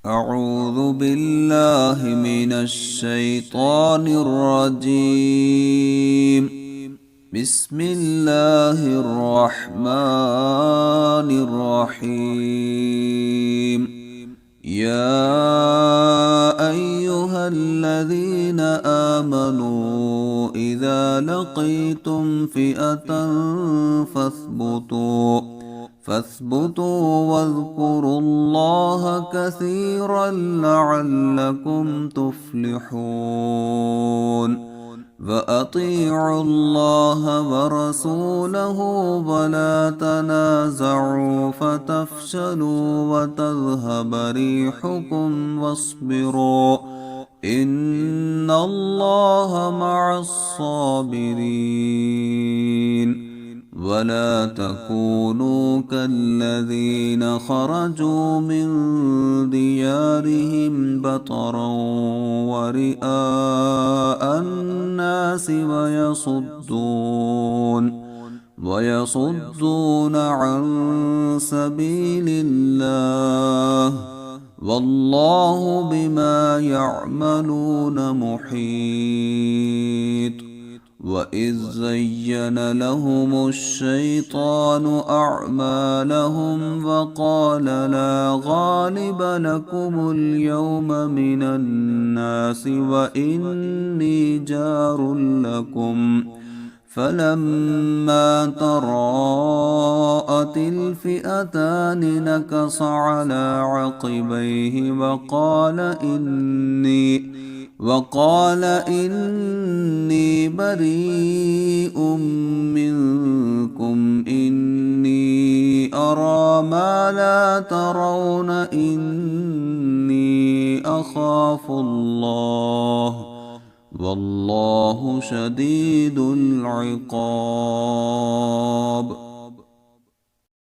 أعوذ بالله من الشيطان الرجيم. بسم الله الرحمن الرحيم. يا أيها الذين آمنوا إذا لقيتم فئة فاثبتوا واذكروا الله كثيرا لعلكم تفلحون. فأطيعوا الله ورسوله ولا تنازعوا فتفشلوا وتذهب ريحكم واصبروا إن الله مع الصابرين. ولا تكونوا كالذين خرجوا من ديارهم بطرا ورئاء الناس ويصدون عن سبيل الله والله بما يعملون محيط. وإذ زين لهم الشيطان أعمالهم وقال لا غالب لكم اليوم من الناس وإني جار لكم فلما تراءت الفئتان نكص على عقبيه وقال إني بريء منكم إني أرى ما لا ترون إني أخاف الله والله شديد العقاب.